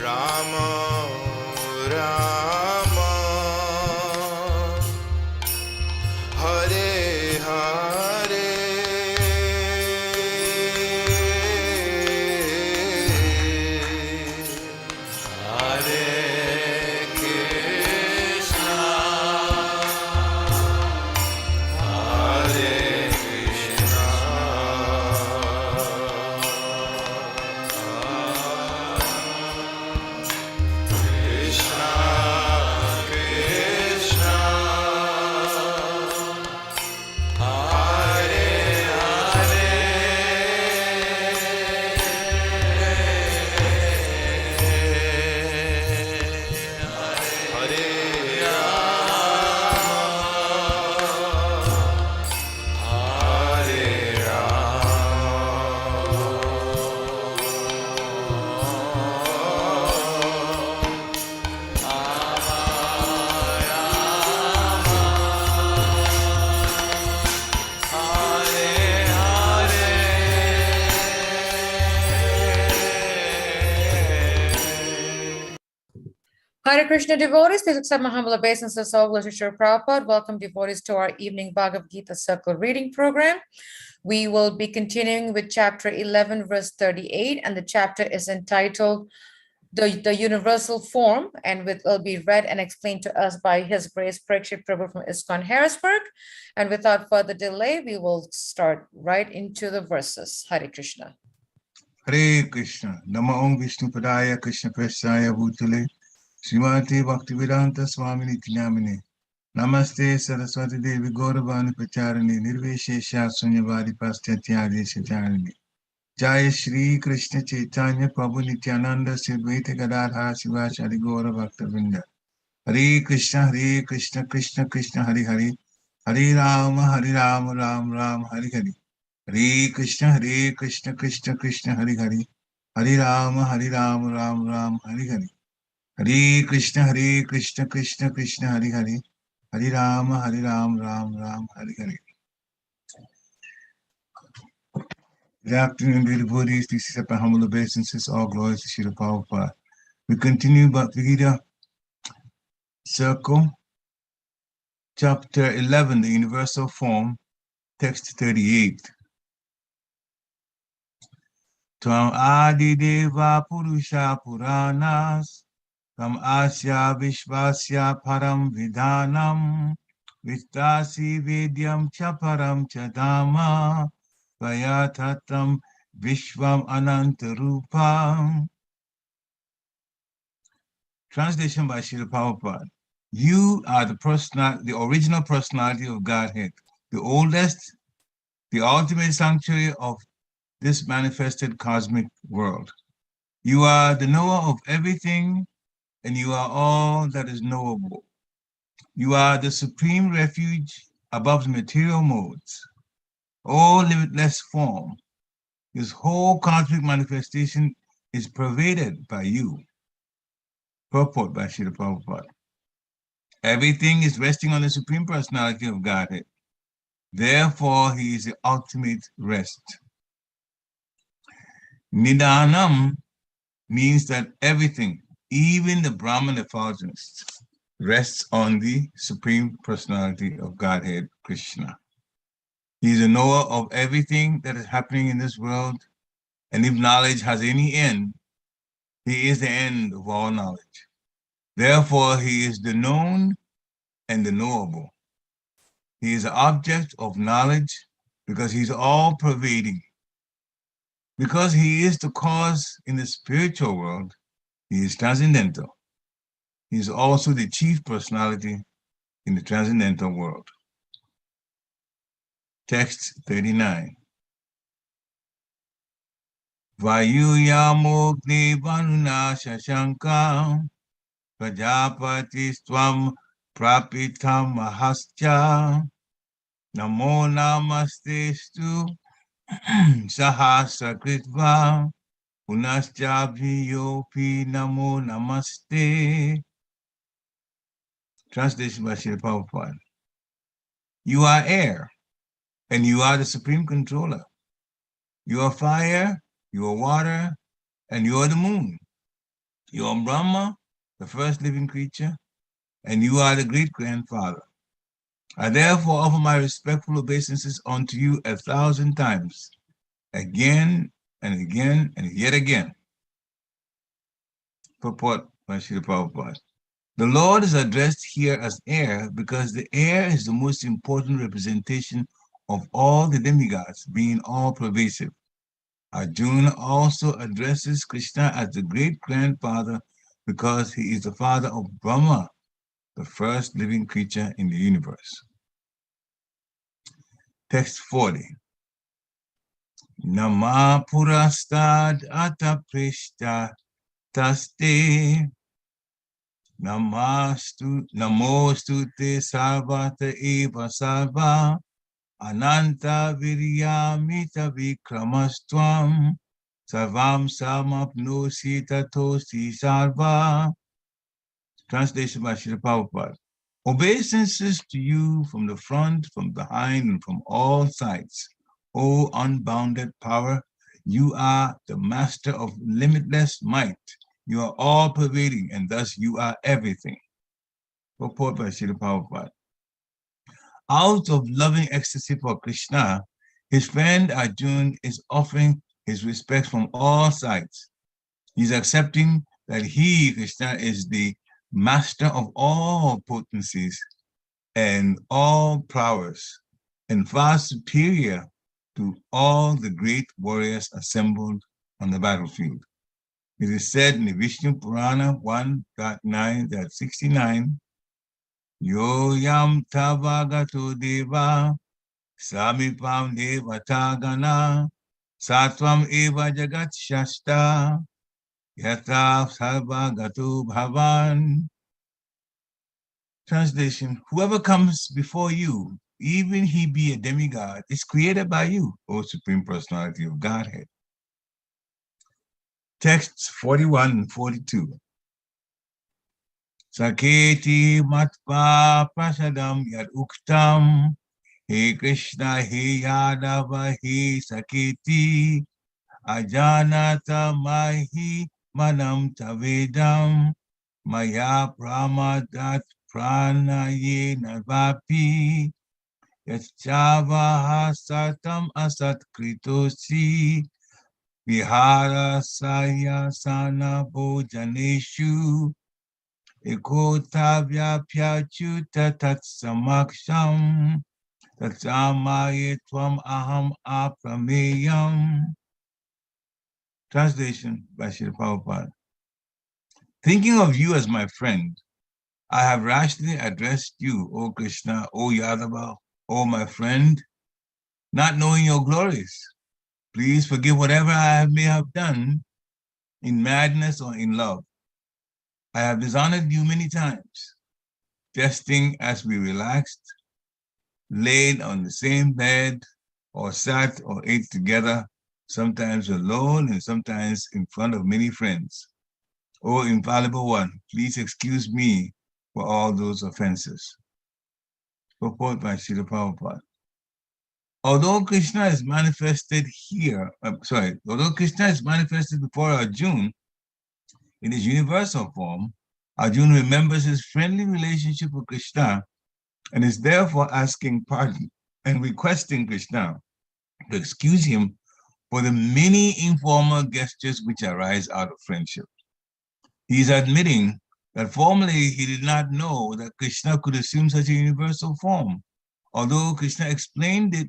Rama Rama Hare Hare Hare Krishna Hare Krishna Krishna Krishna Hare Hare Hare Rama Hare Hare Krishna devotees, please accept my humble obeisances. All glory to Srila Prabhupada. Welcome devotees to our evening Bhagavad Gita circle reading program. We will be continuing with chapter 11, verse 38, and the chapter is entitled The Universal Form, and will be read and explained to us by His Grace Prakshit Prabhu from ISKCON Harrisburg. And without further delay, we will start right into the verses. Hare Krishna. Hare Krishna. Nama Om Vishnu Padaya Krishna Prasaya Bhutale Srimati Bhaktivedanta Swami Nityanamine. Namaste Saraswati Devi Gauravani Pacharani Nirveshesha Sunyavadi Paschatyaji Sacharini. Jai Shri Krishna Chaitanya Prabhu Nityananda Siveta Gadadha Sivachari Gaura Bhaktavinda. Hare Krishna Krishna Krishna Hare Hare. Hare Rama Ram Ram Hare Hare. Hare Krishna Krishna Krishna Hare Hare. Hare Rama Ram Ram Hare Hare. Hare Krishna Krishna Krishna Hare Hare. Hare Rama Ram Ram Hare Hare. Good afternoon, dear devotees. This is my humble obeisances. All glories to Srila Prabhupada. We continue Bhagavad Gita circle, chapter 11, the universal form, text 38. Tvam Adi Deva Purusha Puranas Tam Asya Vishvasya Param Vidhanam Vistasi Vidyam Chaparam Chadama Vayatatam Vishvam Anantarupam. Translation by Srila Prabhupada. You are the original personality of Godhead, the oldest, the ultimate sanctuary of this manifested cosmic world. You are the knower of everything, and you are all that is knowable. You are the supreme refuge above the material modes. All limitless form, this whole cosmic manifestation is pervaded by you. Purport by Srila Prabhupada. Everything is resting on the Supreme Personality of Godhead. Therefore, he is the ultimate rest. Nidanam means that everything, even the Brahman effulgence, rests on the Supreme Personality of Godhead, Krishna. He is the knower of everything that is happening in this world, and if knowledge has any end, he is the end of all knowledge. Therefore, he is the known and the knowable. He is the object of knowledge because he's all-pervading. Because he is the cause in the spiritual world, he is transcendental. He is also the chief personality in the transcendental world. Text 39. Vayuyamogni vanuna shashanka Prajapati Swam Prapitam Mahascha Namo Namaste Stu Sahasrakritva Punaschaviyopi Namo Namaste. Translation by Srila Prabhupada. You are air, and you are the supreme controller. You are fire, you are water, and you are the moon. You are Brahma, the first living creature, and you are the great-grandfather. I therefore offer my respectful obeisances unto you 1,000 times, again and again and yet again. Purport by Srila Prabhupada. The Lord is addressed here as air because the air is the most important representation of all the demigods, being all-pervasive. Arjuna also addresses Krishna as the great-grandfather because he is the father of Brahma, the first living creature in the universe. Text 40. Nama purastad ataprishta taste namostu te sarvata eva sarva ananta viryamita vikramastvam sarvam samapnosi tatosi sarva. Translation by Srila Prabhupada. Obeisances to you from the front, from behind, and from all sides. O unbounded power, you are the master of limitless might. You are all-pervading, and thus you are everything. Purport by Srila Prabhupada. Out of loving ecstasy for Krishna, his friend Arjuna is offering his respects from all sides. He's accepting that he, Krishna, is the master of all potencies and all prowess, and far superior to all the great warriors assembled on the battlefield. It is said in the Vishnu Purana 1.9.69, Yo yam tavagato deva samipam devatagana satvam eva jagat shasta yata sarvagato bhavan. Translation, whoever comes before you, even he be a demigod, is created by you, O Supreme Personality of Godhead. Texts 41 and 42. Saketi matva prasadam yad uktam, he Krishna, he Yadava, he Saketi, ajanata mahi manam tavedam, maya pramadat pranaye navapi, yachavaha satam asat kritosi, vihara sayasana bhojaneshu, ekotavya pyachyuta tatsamaksham, tatsamaye tvam aham aprameyam. Translation by Srila Prabhupada. Thinking of you as my friend, I have rashly addressed you, O Krishna, O Yadava, O my friend, not knowing your glories. Please forgive whatever I may have done in madness or in love. I have dishonored you many times, jesting as we relaxed, laid on the same bed, or sat or ate together, sometimes alone and sometimes in front of many friends. O infallible one, please excuse me for all those offenses. Purport by Srila Prabhupada. Although Krishna is manifested here, although Krishna is manifested before Arjuna in his universal form, Arjuna remembers his friendly relationship with Krishna and is therefore asking pardon and requesting Krishna to excuse him for the many informal gestures which arise out of friendship. He is admitting that formerly he did not know that Krishna could assume such a universal form, although Krishna explained it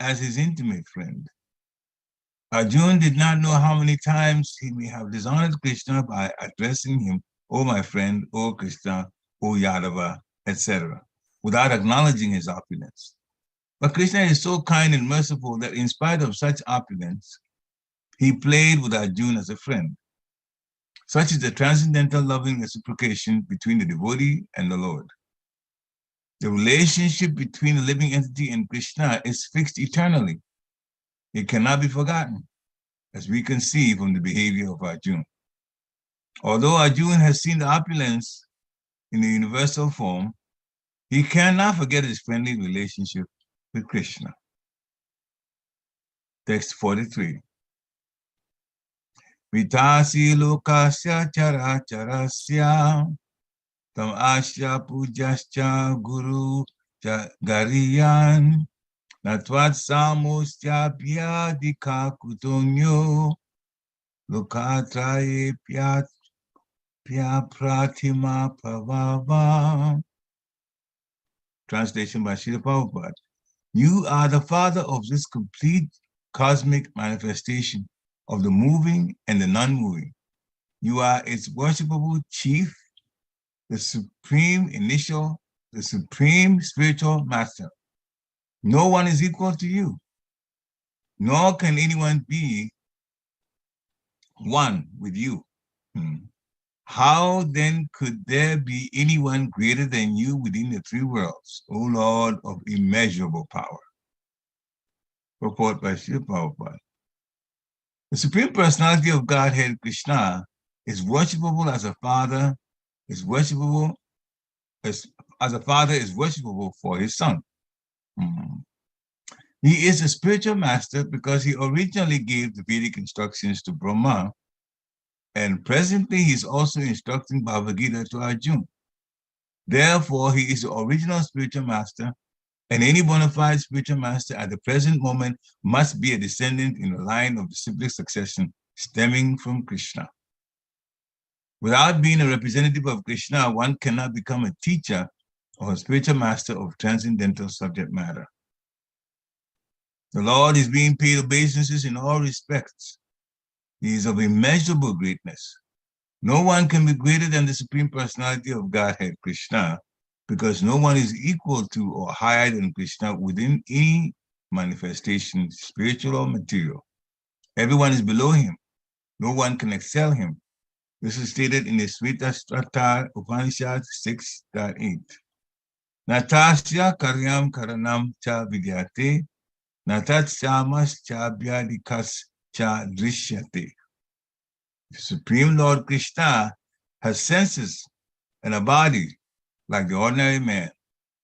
as his intimate friend. Arjuna did not know how many times he may have dishonored Krishna by addressing him, O my friend, O Krishna, O Yadava, etc., without acknowledging his opulence. But Krishna is so kind and merciful that in spite of such opulence, he played with Arjuna as a friend. Such is the transcendental loving reciprocation between the devotee and the Lord. The relationship between the living entity and Krishna is fixed eternally. It cannot be forgotten, as we can see from the behavior of Arjuna. Although Arjuna has seen the opulence in the universal form, he cannot forget his friendly relationship with Krishna. Text 43. Vitasi lokasya chara charasya tam asya pujascha guru gariyan natvat samosya pyadika kutonyo lokatraye pya pratima pavava. Translation by Srila Prabhupada. You are the father of this complete cosmic manifestation of the moving and the non-moving. You are its worshipable chief, the supreme initial, the supreme spiritual master. No one is equal to you, nor can anyone be one with you. How then could there be anyone greater than you within the three worlds, O Lord of immeasurable power? Purport by Srila Prabhupada. The Supreme Personality of Godhead, Krishna, is worshipable as a father, is worshipable as a father is worshipable for his son. He is a spiritual master because he originally gave the Vedic instructions to Brahma, and presently he is also instructing Bhagavad Gita to Arjuna. Therefore, he is the original spiritual master, and any bona fide spiritual master at the present moment must be a descendant in the line of the simple succession stemming from Krishna. Without being a representative of Krishna, one cannot become a teacher or a spiritual master of transcendental subject matter. The Lord is being paid obeisances in all respects. He is of immeasurable greatness. No one can be greater than the Supreme Personality of Godhead, Krishna, because no one is equal to or higher than Krishna within any manifestation, spiritual or material. Everyone is below him. No one can excel him. This is stated in the Shvetashvatara Upanishad 6.8. Natasya karyam karanam cha vidyate, natat samas cha vyadikas cha drishyate. The Supreme Lord Krishna has senses and a body like the ordinary man,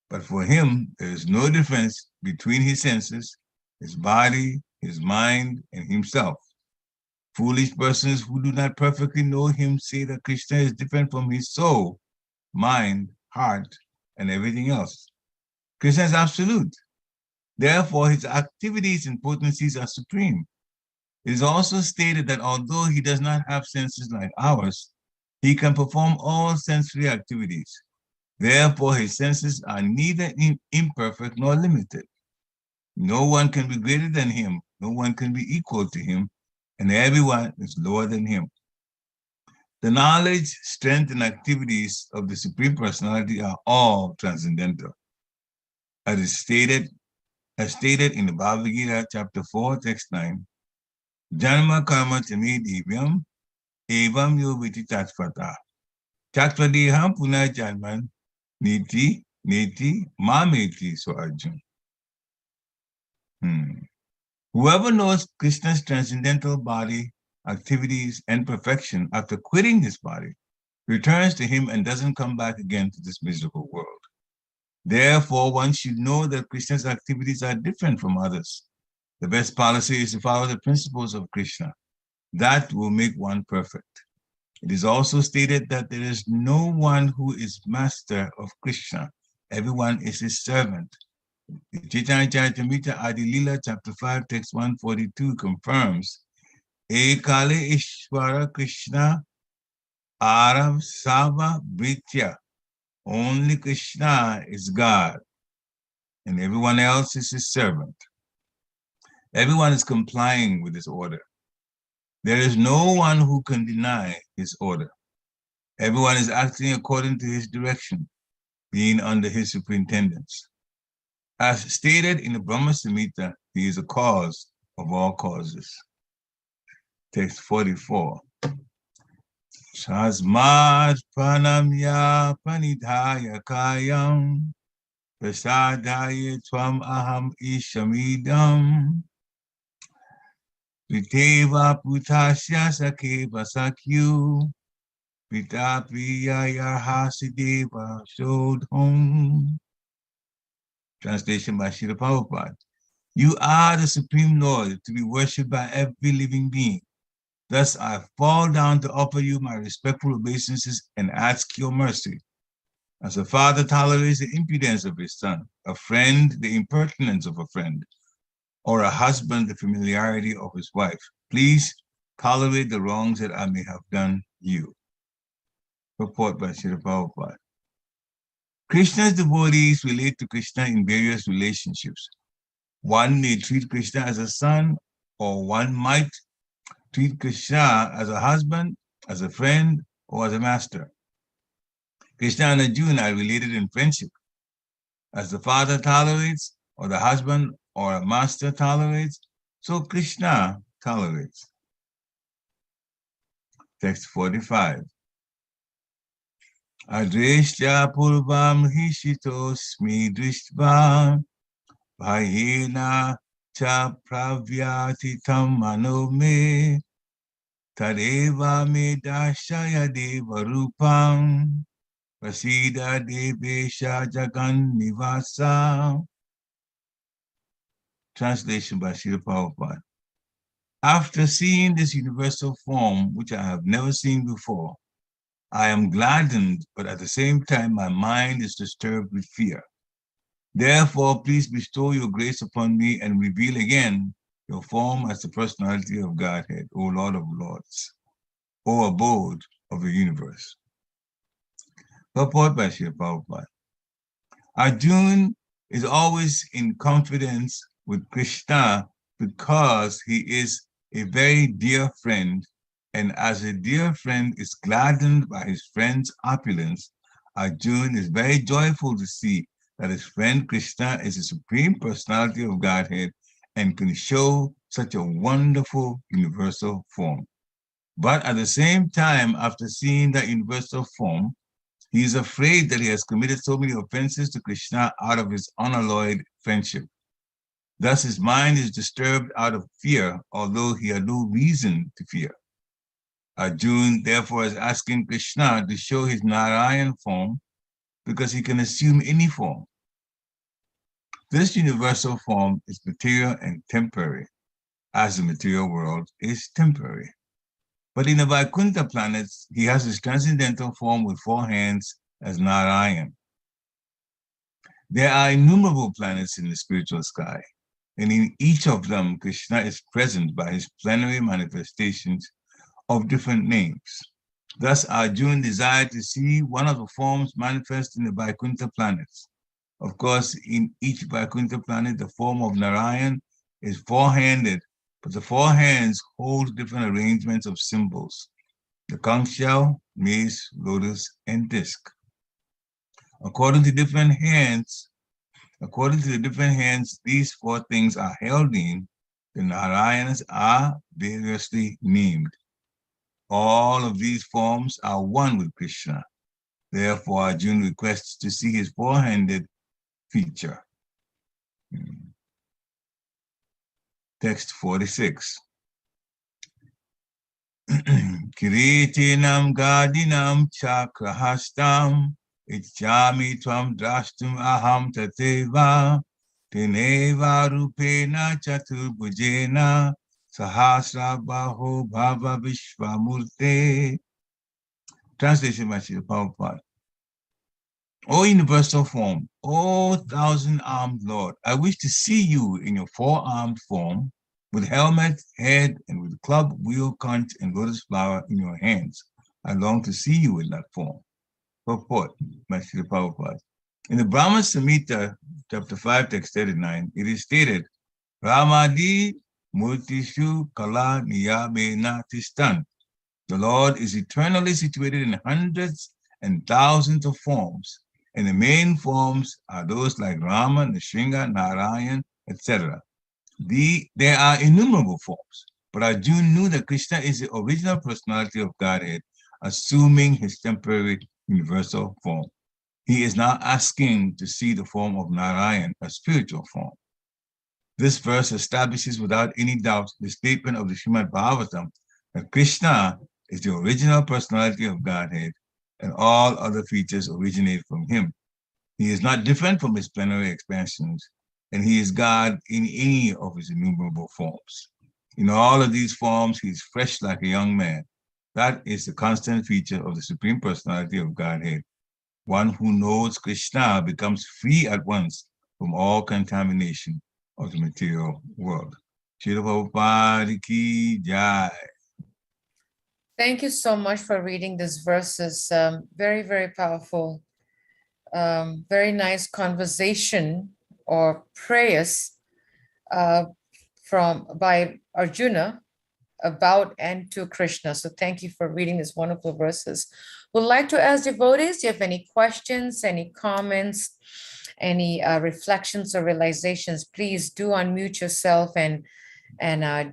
but for him there is no difference between his senses, his body, his mind, and himself. Foolish persons who do not perfectly know him say that Krishna is different from his soul, mind, heart, and everything else. Krishna is absolute. Therefore, his activities and potencies are supreme. It is also stated that although he does not have senses like ours, he can perform all sensory activities. Therefore, his senses are neither imperfect nor limited. No one can be greater than him. No one can be equal to him, and everyone is lower than him. The knowledge, strength, and activities of the Supreme Personality are all transcendental. As stated in the Bhagavad Gita, chapter 4, text 9, Janma karma chami divyam evam yo viti tattvata. Tattvadeham puna janman niti mameti so Arjuna. Whoever knows Krishna's transcendental body, activities, and perfection after quitting his body returns to him and doesn't come back again to this miserable world. Therefore, one should know that Krishna's activities are different from others. The best policy is to follow the principles of Krishna. That will make one perfect. It is also stated that there is no one who is master of Krishna. Everyone is his servant. The Chaitanya Charitamrita Adilila, chapter 5, text 142 confirms, Ekale Ishvara Krishna Arav Sava Britya. Only Krishna is God, and everyone else is his servant. Everyone is complying with his order. There is no one who can deny his order. Everyone is acting according to his direction, being under his superintendence. As stated in the Brahma Samhita, he is a cause of all causes. Text 44. Shasmad pranamya panidhaya kayam prasadaya tvam aham ishamidam viteva putasya sakeva sakyu vitapiya yarhasideva shodhom. Translation by Srila Prabhupada. You are the Supreme Lord to be worshipped by every living being. Thus I fall down to offer you my respectful obeisances and ask your mercy. As a father tolerates the impudence of his son, a friend the impertinence of a friend, or a husband the familiarity of his wife, please tolerate the wrongs that I may have done you. Purport by Srila Prabhupada. Krishna's devotees relate to Krishna in various relationships. One may treat Krishna as a son, or one might treat Krishna as a husband, as a friend, or as a master. Krishna and Arjuna are related in friendship. As the father tolerates, or the husband or a master tolerates, so Krishna tolerates. Text 45. Adrishya purvam hishitosmi drishtva bhayena cha pravyatitam mano me tadeva me dashaya deva rupam prasida devesha jagan nivasa. Translation by Srila Prabhupada. After seeing this universal form, which I have never seen before, I am gladdened, but at the same time, my mind is disturbed with fear. Therefore, please bestow your grace upon me and reveal again your form as the personality of Godhead, O Lord of Lords, O abode of the universe. Purport by Srila Prabhupada. Arjuna is always in confidence with Krishna because he is a very dear friend, and as a dear friend is gladdened by his friend's opulence, Arjuna is very joyful to see that his friend Krishna is the supreme personality of Godhead and can show such a wonderful universal form. But at the same time, after seeing that universal form, he is afraid that he has committed so many offenses to Krishna out of his unalloyed friendship. Thus his mind is disturbed out of fear, although he had no reason to fear. Arjuna therefore is asking Krishna to show his Narayan form because he can assume any form. This universal form is material and temporary, as the material world is temporary. But in the Vaikuntha planets, he has his transcendental form with 4 hands as Narayan. There are innumerable planets in the spiritual sky, and in each of them, Krishna is present by his plenary manifestations of different names. Thus, Arjuna desired to see one of the forms manifest in the Vaikuntha planets. Of course, in each Vaikuntha planet, the form of Narayan is 4-handed, but the 4 hands hold different arrangements of symbols: the conch shell, mace, lotus, and disc. According to the different hands, these 4 things are held in. The Narayanas are variously named. All of these forms are one with Krishna. Therefore, Arjuna requests to see his 4-handed feature. Text 46. Kiritinam gadinam chakrahastam ichami tvam drashtum aham tateva teneva rupena chaturbhujena sahasra baho bhava vishvamurte. Translation by Srila Prabhupada. O universal form, O 1,000-armed Lord, I wish to see you in your 4-armed form, with helmet, head, and with club, wheel, conch, and lotus flower in your hands. I long to see you in that form. Purport by Srila Prabhupada. In the Brahma Samhita, chapter 5, text 39, it is stated, Ramadi Murtishu Kala Niyamena Tistan. The Lord is eternally situated in hundreds and thousands of forms, and the main forms are those like Rama, Nrsimha, Narayan, etc. There are innumerable forms, but Arjuna knew that Krishna is the original personality of Godhead, assuming his temporary universal form. He is now asking to see the form of Narayan, a spiritual form. This verse establishes without any doubt the statement of the Srimad Bhagavatam that Krishna is the original personality of Godhead, and all other features originate from him. He is not different from his plenary expansions, and he is God in any of his innumerable forms. In all of these forms, he's fresh like a young man. That is the constant feature of the Supreme Personality of Godhead. One who knows Krishna becomes free at once from all contamination of the material world. Srila Prabhupada ki jai. Thank you so much for reading these verses. Very, very powerful. Very nice conversation or prayers by Arjuna about and to Krishna. So thank you for reading these wonderful verses. Would like to ask devotees, do you have any questions, any comments, any reflections or realizations? Please do unmute yourself and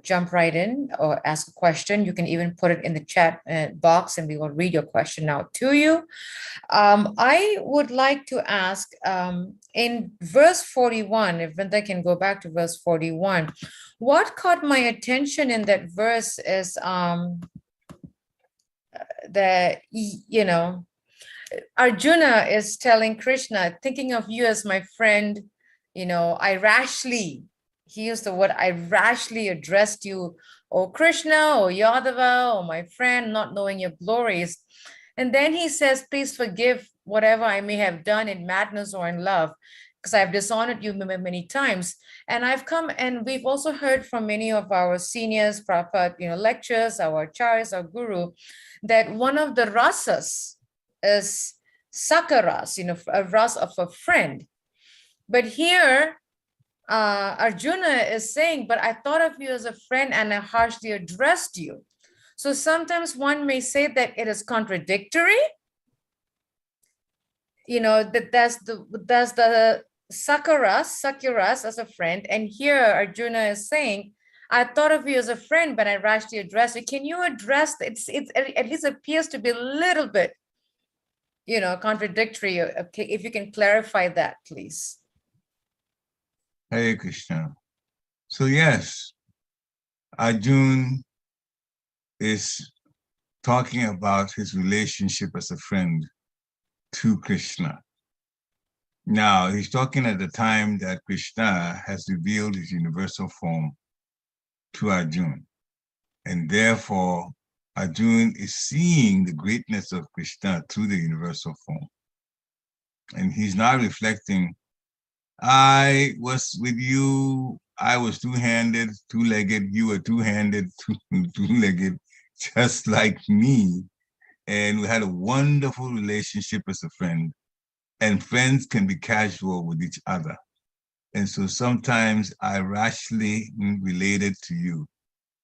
jump right in or ask a question. You can even put it in the chat box and we will read your question out to you. I would like to ask in verse 41, if Vinda can go back to verse 41, what caught my attention in that verse is that, you know, Arjuna is telling Krishna, thinking of you as my friend, you know, he used the word, I rashly addressed you, O Krishna, O Yadava, O my friend, not knowing your glories. And then he says, please forgive whatever I may have done in madness or in love, because I've dishonored you many times. And I've come, and we've also heard from many of our seniors, Prabhupada, you know, lectures, our acharyas, our guru, that one of the rasas is sakaras, you know, a ras of a friend. But here, Arjuna is saying, but I thought of you as a friend and I harshly addressed you. So sometimes one may say that it is contradictory. You know, that that's the sakuras as a friend. And here Arjuna is saying, I thought of you as a friend, but I rashly addressed you. Can you address it's at least appears to be a little bit, you know, contradictory. Okay, if you can clarify that, please. Hare Krishna. So yes, Arjuna is talking about his relationship as a friend to Krishna. Now, he's talking at the time that Krishna has revealed his universal form to Arjuna. And therefore, Arjuna is seeing the greatness of Krishna through the universal form. And he's not reflecting, I was with you, I was two-handed, two-legged, you were two-handed, two-legged, just like me. And we had a wonderful relationship as a friend. And friends can be casual with each other. And so sometimes I rashly related to you.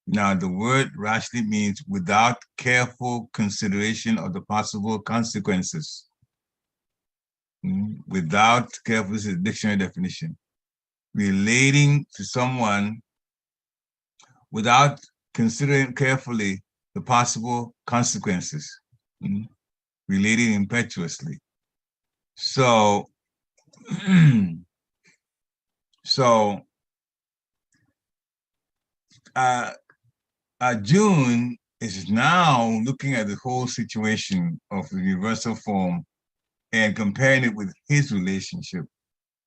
Now, the word rashly means without careful consideration of the possible consequences. Without careful, this is a dictionary definition. Relating to someone without considering carefully the possible consequences. Relating impetuously. So, Arjuna is now looking at the whole situation of the universal form and comparing it with his relationship.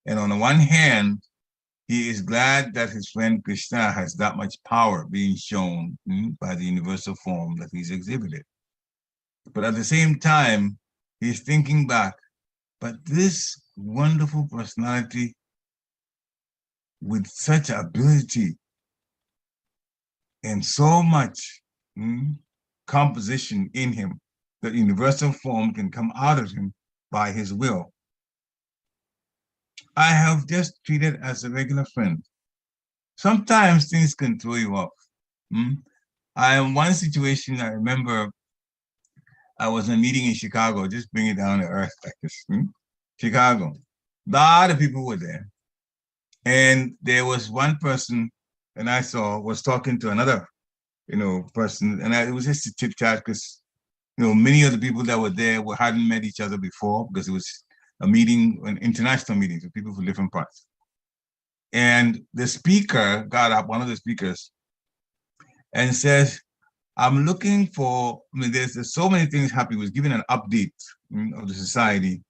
And on the one hand, he is glad that his friend Krishna has that much power being shown by the universal form that he's exhibited. But at the same time, he's thinking back, but this wonderful personality with such ability and so much composition in him, that universal form can come out of him by his will. I have just treated as a regular friend. Sometimes things can throw you off. In one situation, I remember I was in a meeting in Chicago, just bring it down to earth like this. Chicago. A lot of people were there. And there was one person that I saw was talking to another, person. And it was just a chit chat because, many of the people that were there hadn't met each other before because it was a meeting, an international meeting with people from different parts. And the speaker got up, one of the speakers, and says, I'm looking for, there's so many things happening. He was giving an update of the society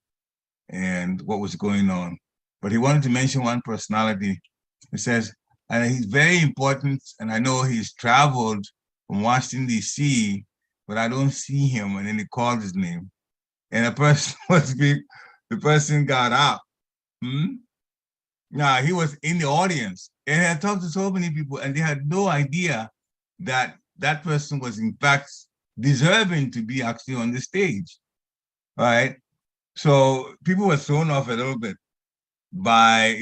and what was going on. But he wanted to mention one personality. He says, And he's very important. And I know he's traveled from Washington, D.C., but I don't see him. And then they called his name. And the person the person got up. Nah, he was in the audience. And I talked to so many people, and they had no idea that that person was, in fact, deserving to be actually on the stage. Right? So people were thrown off a little bit by,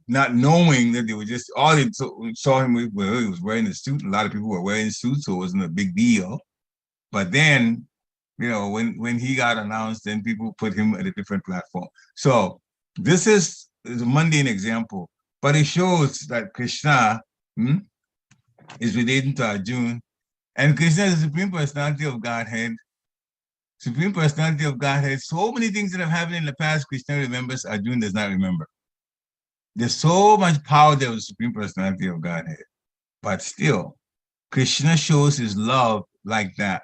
not knowing that they were just, all they saw him with, well, he was wearing a suit. A lot of people were wearing suits, so it wasn't a big deal. But then, when he got announced, then people put him at a different platform. So this is a mundane example, but it shows that Krishna is relating to Arjuna. And Krishna is the Supreme Personality of Godhead. Supreme Personality of Godhead. So many things that have happened in the past, Krishna remembers, Arjuna does not remember. There's so much power there with the Supreme Personality of Godhead. But still, Krishna shows his love like that.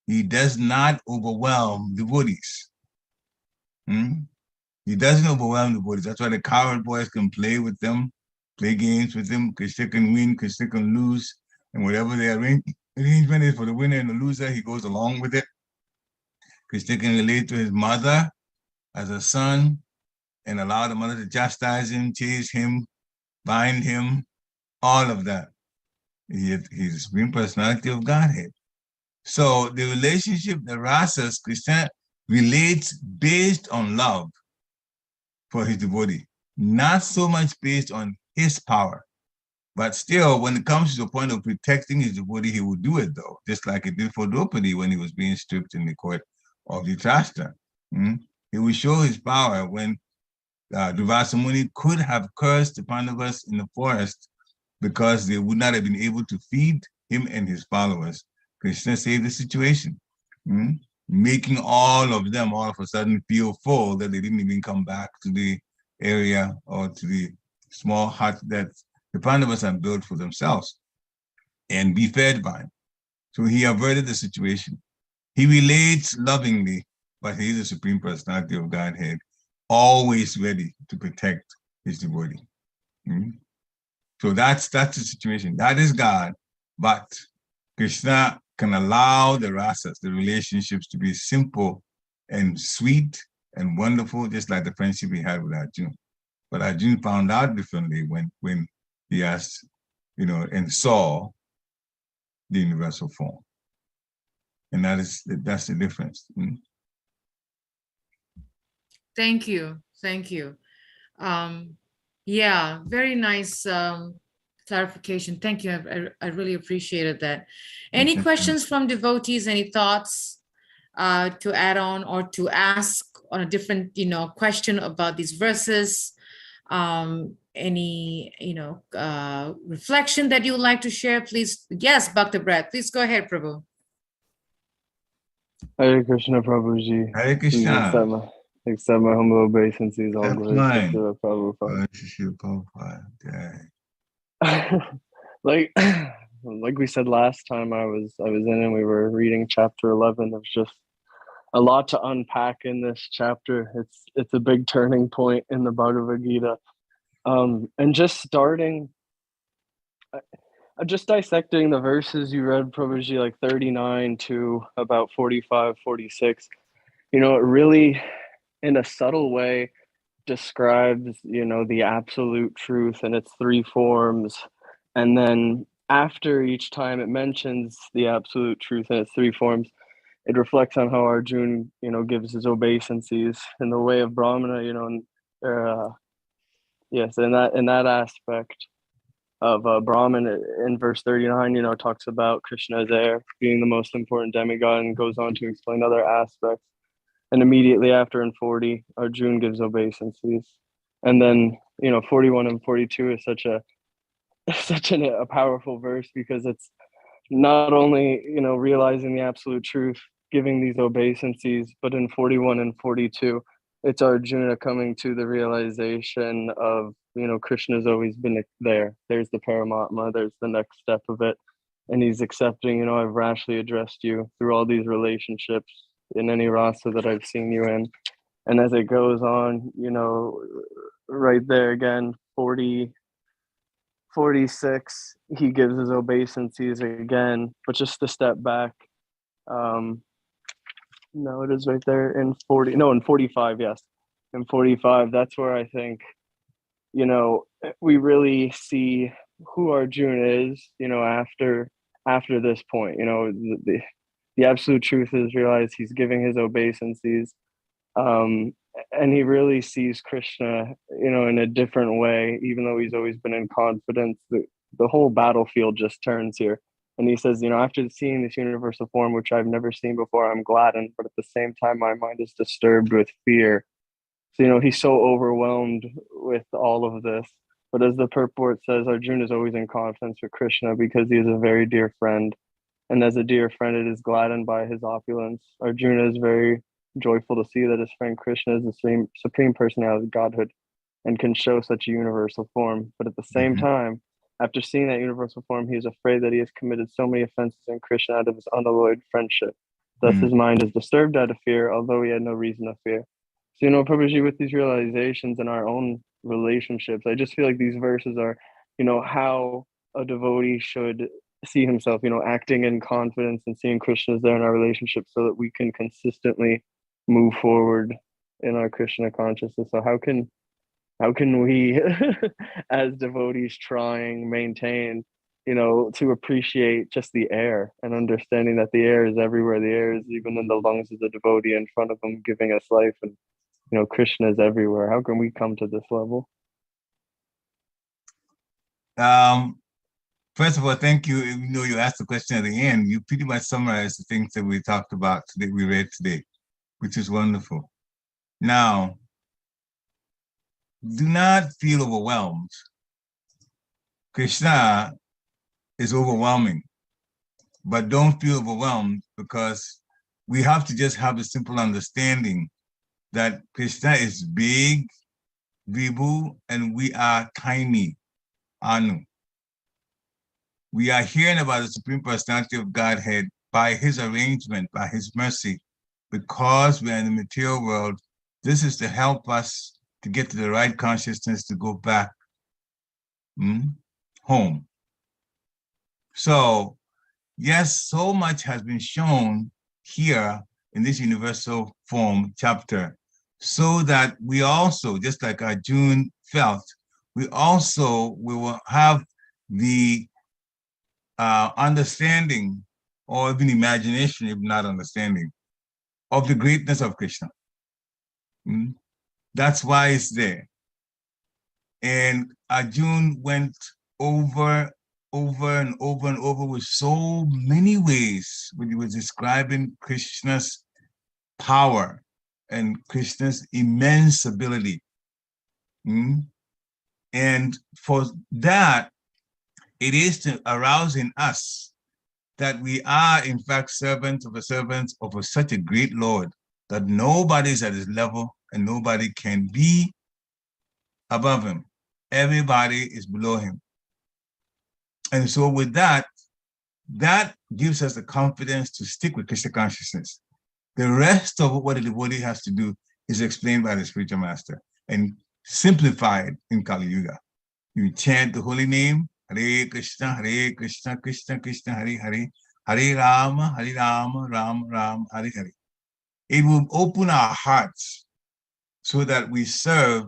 He does not overwhelm devotees. He doesn't overwhelm devotees. That's why the cowherd boys can play with them, play games with them. Krishna can win, Krishna can lose. And whatever the arrangement is for the winner and the loser, he goes along with it. Krishna can relate to his mother as a son and allow the mother to chastise him, chase him, bind him, all of that. He's the Supreme Personality of Godhead. So the relationship, the rasas, Krishna relates based on love for his devotee, not so much based on his power. But still, when it comes to the point of protecting his devotee, he will do it though, just like he did for Draupadi when he was being stripped in the court of Dhritarashtra. He will show his power when Durvasa Muni could have cursed the Pandavas in the forest because they would not have been able to feed him and his followers. Krishna saved the situation, making all of them all of a sudden feel full that they didn't even come back to the area or to the small hut that the Pandavas had built for themselves and be fed by him. So he averted the situation. He relates lovingly, but he is the Supreme Personality of Godhead, always ready to protect his devotee. So that's the situation. That is God, but Krishna can allow the rasas, the relationships, to be simple and sweet and wonderful, just like the friendship he had with Arjuna. But Arjuna found out differently when he asked, and saw the universal form. And that's the difference. Thank you. Thank you. Yeah, very nice clarification. Thank you. I really appreciated that. Any questions from devotees? Any thoughts to add on or to ask on a different, question about these verses? Any, reflection that you would like to share, please? Yes, Bhakta Brad, please go ahead, Prabhu. Hare Krishna, Prabhuji. Hare Krishna. Accept my humble obeisances. All That's glory mine. to Prabhupada. Like we said last time I was in and we were reading chapter 11. There's just a lot to unpack in this chapter. It's a big turning point in the Bhagavad Gita. And just dissecting the verses you read, Prabhuji, like 39 to about 45, 46, it really, in a subtle way, describes, the absolute truth in its three forms. And then after each time it mentions the absolute truth in its three forms, it reflects on how Arjuna, gives his obeisances in the way of Brahmana, yes, in that aspect of Brahman in verse 39, talks about Krishna as air being the most important demigod and goes on to explain other aspects. And immediately after in 40, Arjuna gives obeisances. And then, 41 and 42 is such a powerful verse because it's not only, realizing the absolute truth, giving these obeisances, but in 41 and 42, it's Arjuna coming to the realization of, Krishna's always been there. There's the Paramatma, there's the next step of it. And he's accepting, I've rashly addressed you through all these relationships in any rasa that I've seen you in. And as it goes on, right there again, 43 46, he gives his obeisances again, but just to step back. No, it is right there in 40. No, in 45, yes. In 45, that's where I think, we really see who Arjuna is, after this point. The absolute truth is realized he's giving his obeisances. And he really sees Krishna, in a different way, even though he's always been in confidence. The whole battlefield just turns here. And he says, after seeing this universal form, which I've never seen before, I'm gladdened, but at the same time, my mind is disturbed with fear. So, he's so overwhelmed with all of this. But as the purport says, Arjuna is always in confidence with Krishna because he is a very dear friend. And as a dear friend, it is gladdened by his opulence. Arjuna is very joyful to see that his friend Krishna is the supreme personality of Godhood and can show such a universal form. But at the same time, after seeing that universal form, he is afraid that he has committed so many offenses in Krishna out of his unalloyed friendship. Thus, his mind is disturbed out of fear, although he had no reason to fear. So, Prabhuji, with these realizations in our own relationships, I just feel like these verses are, how a devotee should see himself, acting in confidence and seeing Krishna's there in our relationship so that we can consistently move forward in our Krishna consciousness. So how can we as devotees maintain, to appreciate just the air and understanding that the air is everywhere. The air is even in the lungs of the devotee in front of him, giving us life, and Krishna is everywhere. How can we come to this level? First of all, thank you. Even though you asked the question at the end, you pretty much summarized the things that we talked about today, we read today, which is wonderful. Now, do not feel overwhelmed. Krishna is overwhelming, but don't feel overwhelmed because we have to just have a simple understanding that Krishna is big, Vibhu, and we are tiny, Anu. We are hearing about the Supreme Personality of Godhead by his arrangement, by his mercy, because we are in the material world. This is to help us to get to the right consciousness to go back home. So, yes, so much has been shown here in this universal form chapter, so that we also, just like Arjuna felt, we will have the understanding or even imagination, if not understanding, of the greatness of Krishna. That's why it's there. And Arjuna went over and over with so many ways when he was describing Krishna's power and Krishna's immense ability. And for that, it is to arouse in us that we are, in fact, servants of such a great Lord that nobody's at his level and nobody can be above him. Everybody is below him. And so with that gives us the confidence to stick with Krishna consciousness. The rest of what a devotee has to do is explained by the spiritual master and simplified in Kali Yuga. You chant the holy name, Hare Krishna, Krishna Krishna, Hare Hare, Hare Rama, Rama Rama, Hare Hare. It will open our hearts so that we serve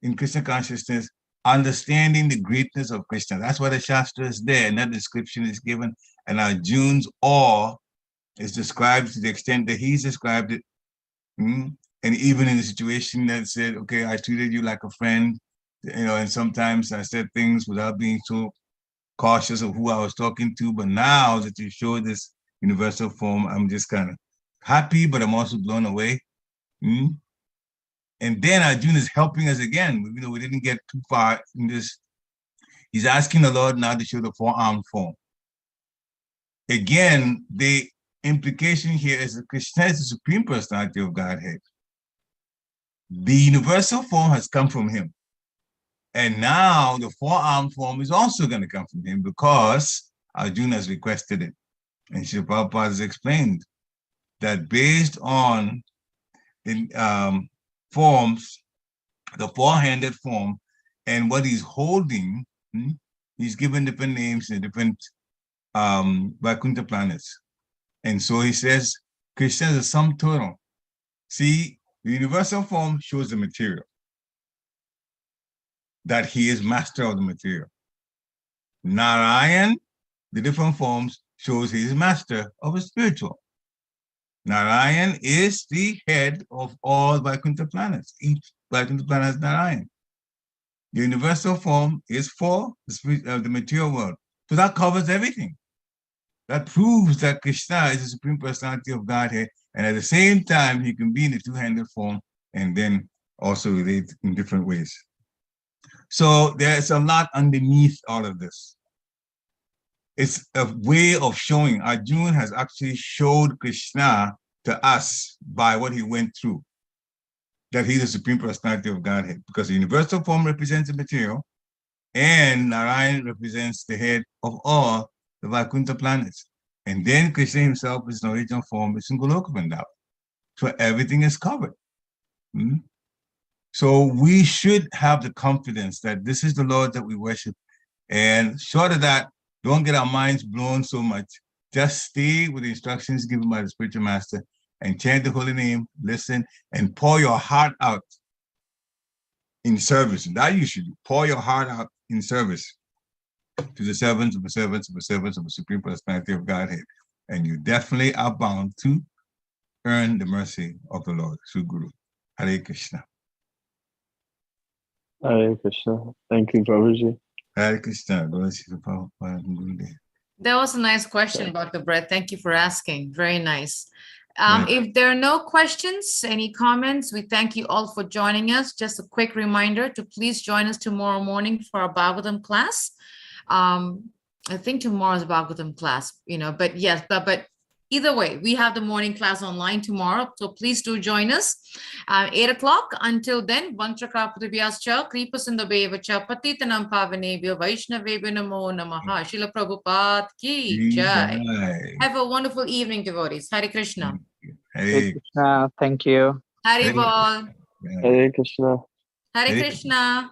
in Krishna consciousness, understanding the greatness of Krishna. That's why the Shastra is there, and that description is given. And Arjuna's awe is described to the extent that he's described it. And even in the situation that said, okay, I treated you like a friend, and sometimes I said things without being so cautious of who I was talking to. But now that you show this universal form, I'm just kind of happy, but I'm also blown away. And then Arjuna is helping us again. We didn't get too far in this. He's asking the Lord now to show the four-armed form. Again, the implication here is that Krishna is the Supreme Personality of Godhead. The universal form has come from him. And now the four-armed form is also going to come from him because Arjuna has requested it. And Srila Prabhupada has explained that based on the forms, the four-handed form, and what he's holding, he's given different names and different Vaikuntha planets. And so he says, Krishna is a sum total. See, the universal form shows the material, that he is master of the material. Narayan, the different forms, shows he is master of the spiritual. Narayan is the head of all Vaikuntha planets. Each Vaikuntha planet is Narayan. The universal form is for the material world. So that covers everything. That proves that Krishna is the Supreme Personality of Godhead, and at the same time, he can be in the two-handed form and then also relate in different ways. So there's a lot underneath all of this. It's a way of showing. Arjuna has actually showed Krishna to us by what he went through, that he's the Supreme Personality of Godhead, because the universal form represents the material, and Narayan represents the head of all the Vaikuntha planets. And then Krishna himself is in original form, is in Goloka Vrindavan. So everything is covered. So we should have the confidence that this is the Lord that we worship. And short of that, don't get our minds blown so much. Just stay with the instructions given by the spiritual master and chant the holy name, listen, and pour your heart out in service. And that you should do. Pour your heart out in service to the servants of the servants of the servants of the Supreme Personality of Godhead. And you definitely are bound to earn the mercy of the Lord through Guru. Hare Krishna. Hare Krishna. Thank you, Prabhuji. Hare Krishna. Gurudev. That was a nice question about the breath. Thank you for asking. Very nice. Right. If there are no questions, any comments, we thank you all for joining us. Just a quick reminder to please join us tomorrow morning for our Bhagavatam class. I think tomorrow's Bhagavatam class, but yes, but either way, we have the morning class online tomorrow. So please do join us. 8 o'clock. Until then, Vantrakrapatibhyascha, Kripasindabheva Patitanam Pavanebhyo Vaishnavebhyo Namo Namaha. Srila Prabhupada ki jai. Have a wonderful evening, devotees. Hare Krishna. Hare Krishna. Thank you. Hare Bol. Hare Krishna. Hare Krishna.